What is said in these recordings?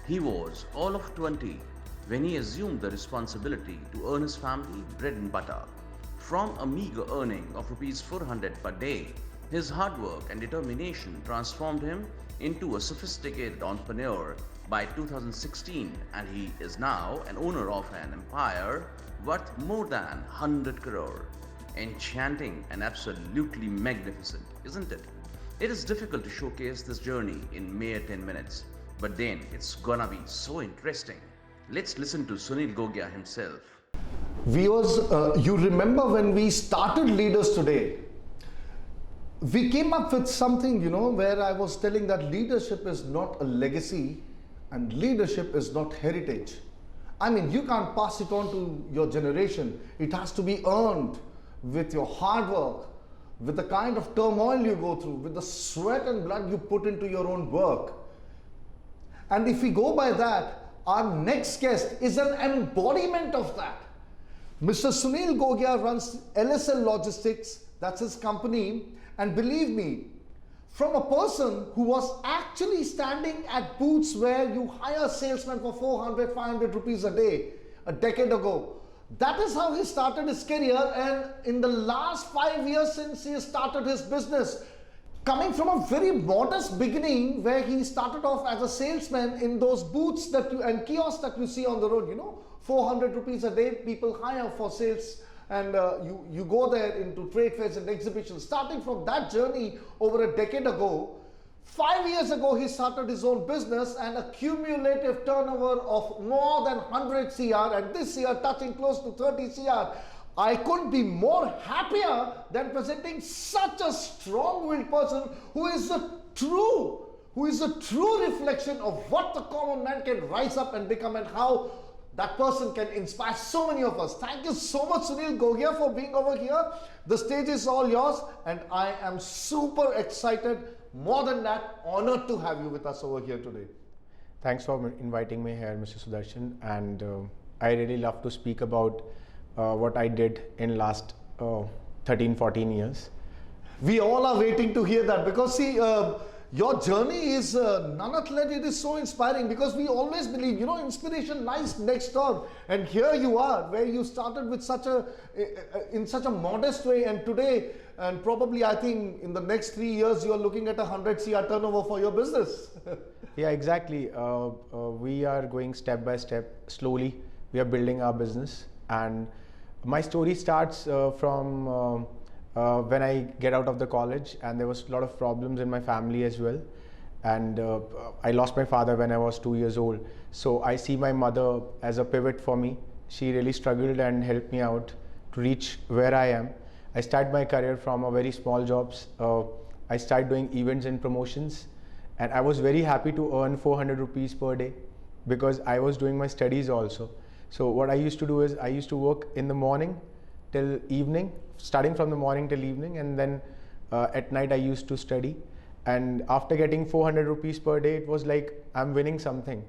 He was all of 20 when he assumed the responsibility to earn his family bread and butter. From a meager earning of Rs 400 per day, his hard work and determination transformed him into a sophisticated entrepreneur by 2016, and he is now an owner of an empire worth more than 100 crore. Enchanting and absolutely magnificent, isn't it? It is difficult to showcase this journey in mere 10 minutes, but then it's gonna be so interesting. Let's listen to Suneel Gogia himself. Viewers, you remember when we started Leaders Today, we came up with something, where I was telling that leadership is not a legacy and leadership is not heritage. I mean, you can't pass it on to your generation. It has to be earned with your hard work, with the kind of turmoil you go through, with the sweat and blood you put into your own work. And if we go by that, our next guest is an embodiment of that. Mr. Suneel Gogia runs LSL Logistics, that's his company, and believe me, from a person who was actually standing at booths where you hire salesmen for 400, 500 rupees a day, a decade ago. That is how he started his career, and in the last 5 years since he started his business, coming from a very modest beginning where he started off as a salesman in those booths and kiosks that you see on the road, 400 rupees a day people hire for sales, and you go there into trade fairs and exhibitions. Starting from that journey over a decade ago, 5 years ago he started his own business and a cumulative turnover of more than 100 CR, and this year touching close to 30 CR. I couldn't be more happier than presenting such a strong-willed person who is a true reflection of what the common man can rise up and become, and how that person can inspire so many of us. Thank you so much, Suneel Gogia, for being over here. The stage is all yours, and I am super excited, more than that, honored to have you with us over here today. Thanks for inviting me here, Mr. Sudarshan, and I really love to speak about what I did in last 13-14 years. We all are waiting to hear that, because see, your journey is none other than it is so inspiring, because we always believe, inspiration lies next door, and here you are, where you started with in such a modest way, and today, and probably I think in the next 3 years, you are looking at 100 CR turnover for your business. Yeah, exactly. We are going step by step, slowly. We are building our business, and my story starts from when I get out of the college, and there was a lot of problems in my family as well, and I lost my father when I was 2 years old. So I see my mother as a pivot for me. She really struggled and helped me out to reach where I am. I started my career from a very small jobs. I started doing events and promotions, and I was very happy to earn 400 rupees per day because I was doing my studies also. So what I used to do is I used to work in the morning till evening, starting from the morning till evening, and then at night I used to study. And after getting 400 rupees per day, it was like I'm winning something.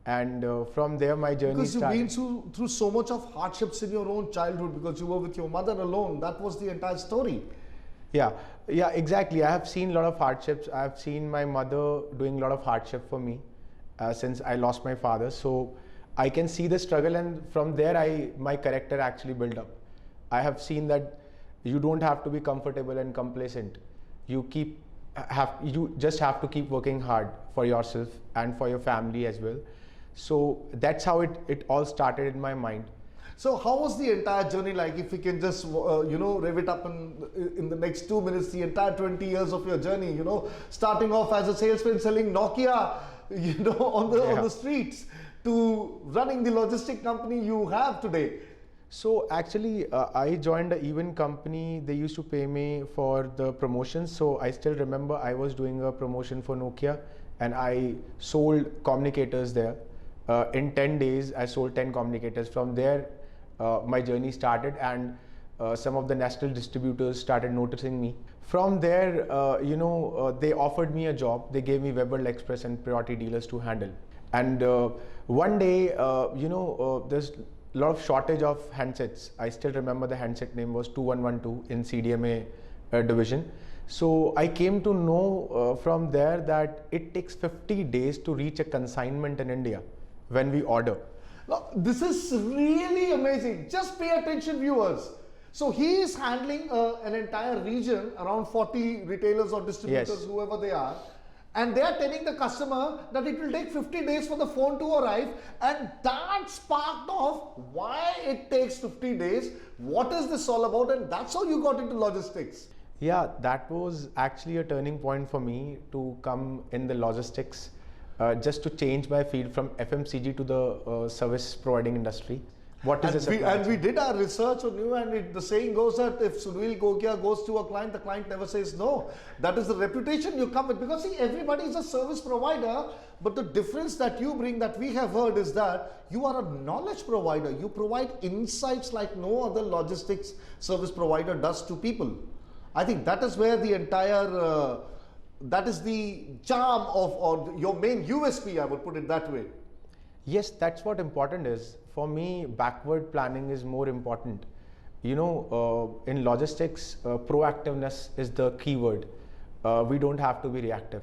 And from there my journey started. Because you've been through so much of hardships in your own childhood, because you were with your mother alone. That was the entire story. Yeah, exactly. I have seen a lot of hardships. I have seen my mother doing a lot of hardship for me since I lost my father. So I can see the struggle, and from there my character actually built up. I have seen that you don't have to be comfortable and complacent. You just have to keep working hard for yourself and for your family as well. So that's how it all started in my mind. So how was the entire journey like? If we can just rev it up in the next 2 minutes, the entire 20 years of your journey, starting off as a salesman selling Nokia, on the streets, to running the logistic company you have today. So actually I joined an event company. They used to pay me for the promotions. So I still remember I was doing a promotion for Nokia, and I sold communicators there. In 10 days I sold 10 communicators. From there my journey started, and some of the national distributors started noticing me. From there they offered me a job. They gave me Weber Express and Priority Dealers to handle. And one day there's a lot of shortage of handsets. I still remember the handset name was 2112 in CDMA division. So I came to know from there that it takes 50 days to reach a consignment in India when we order. Now, this is really amazing. Just pay attention, viewers. So he is handling an entire region, around 40 retailers or distributors, Yes. whoever they are. And they are telling the customer that it will take 50 days for the phone to arrive. And that sparked off why it takes 50 days. What is this all about? And that's how you got into logistics. Yeah, that was actually a turning point for me to come in the logistics, just to change my field from FMCG to the service providing industry. What is And we did our research on you, and the saying goes that if Suneel Gogia goes to a client, the client never says no. That is the reputation you come with. Because see, everybody is a service provider, but the difference that you bring, that we have heard, is that you are a knowledge provider. You provide insights like no other logistics service provider does to people. I think that is where the entire, that is the charm of, or your main USP, I would put it that way. Yes, that's what important is. For me, backward planning is more important. You know, in logistics, proactiveness is the key word. We don't have to be reactive.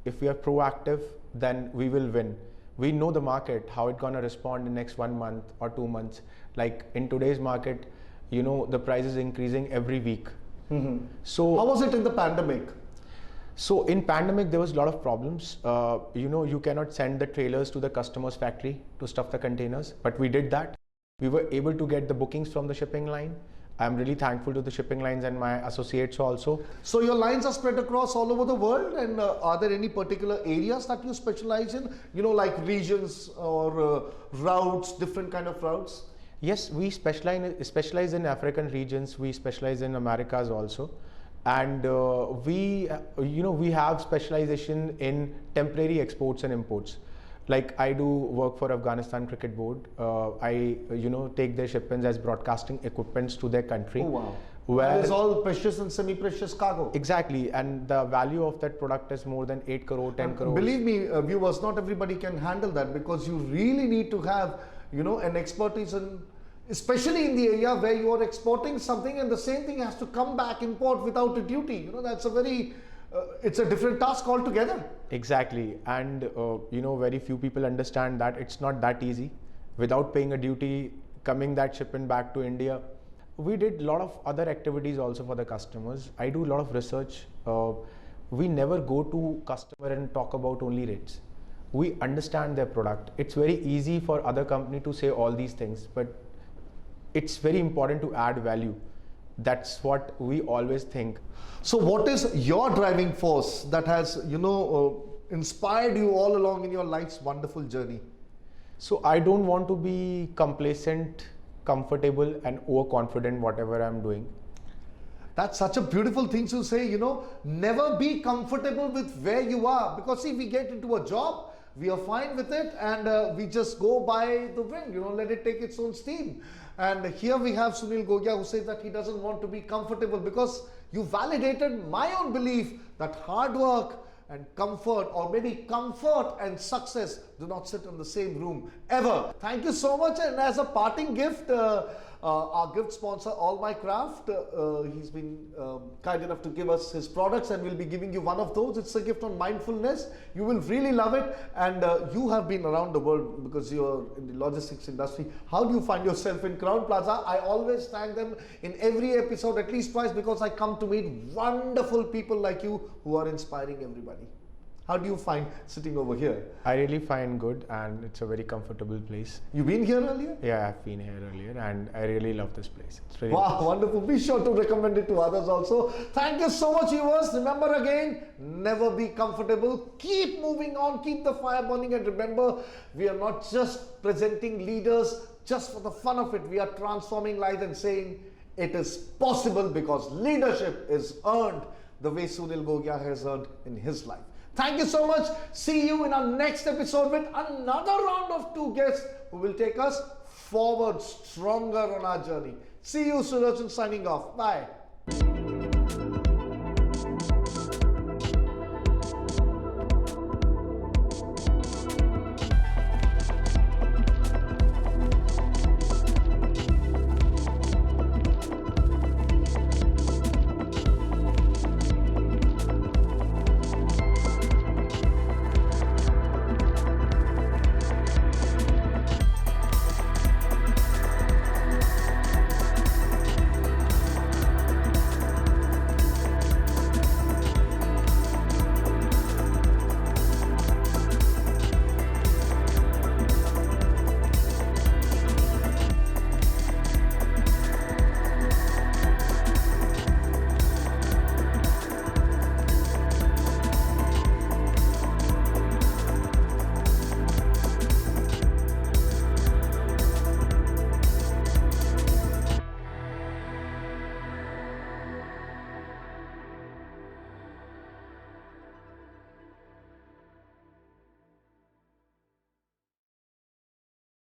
If we are proactive, then we will win. We know the market, how it's gonna respond in next 1 month or 2 months. Like in today's market, you know, the price is increasing every week. Mm-hmm. So how was it in the pandemic? So in pandemic, there was a lot of problems. You know, you cannot send the trailers to the customer's factory to stuff the containers, but we did that. We were able to get the bookings from the shipping line. I'm really thankful to the shipping lines and my associates also. So your lines are spread across all over the world, and are there any particular areas that you specialize in? You know, like regions or routes, different kind of routes? Yes, we specialize in African regions. We specialize in Americas also. And we have specialization in temporary exports and imports. Like I do work for Afghanistan Cricket Board. I take their shipments as broadcasting equipments to their country. Oh wow! Where that is all precious and semi-precious cargo. Exactly, and the value of that product is more than 8 crore, 10 crore. Believe me, viewers, not everybody can handle that, because you really need to have, you know, an expertise in, especially in the area where you are exporting something and the same thing has to come back, import without a duty. You know, that's a very, it's a different task altogether. Exactly, and very few people understand that it's not that easy. Without paying a duty, coming that shipment back to India. We did a lot of other activities also for the customers. I do a lot of research. We never go to customer and talk about only rates. We understand their product. It's very easy for other company to say all these things, but it's very important to add value. That's what we always think. So what is your driving force that has, inspired you all along in your life's wonderful journey? So I don't want to be complacent, comfortable and overconfident whatever I'm doing. That's such a beautiful thing to say, never be comfortable with where you are, because see, we get into a job, we are fine with it, and we just go by the wind, let it take its own steam. And here we have Suneel Gogia, who says that he doesn't want to be comfortable, because you validated my own belief that hard work and comfort, or maybe comfort and success, do not sit in the same room ever. Thank you so much. And as a parting gift, our gift sponsor, All My Craft, he's been kind enough to give us his products, and we'll be giving you one of those. It's a gift on mindfulness. You will really love it. And you have been around the world because you're in the logistics industry. How do you find yourself in Crown Plaza? I always thank them in every episode, at least twice, because I come to meet wonderful people like you who are inspiring everybody. How do you find sitting over here? I really find good, and it's a very comfortable place. You been here earlier? Yeah, I've been here earlier, and I really love this place. It's really wow, nice. Wonderful. Be sure to recommend it to others also. Thank you so much, viewers. Remember again, never be comfortable. Keep moving on, keep the fire burning, and remember, we are not just presenting leaders just for the fun of it. We are transforming lives and saying it is possible, because leadership is earned the way Suneel Gogia has earned in his life. Thank you so much. See you in our next episode with another round of 2 guests who will take us forward stronger on our journey. See you, SUDARSHAN signing off. Bye.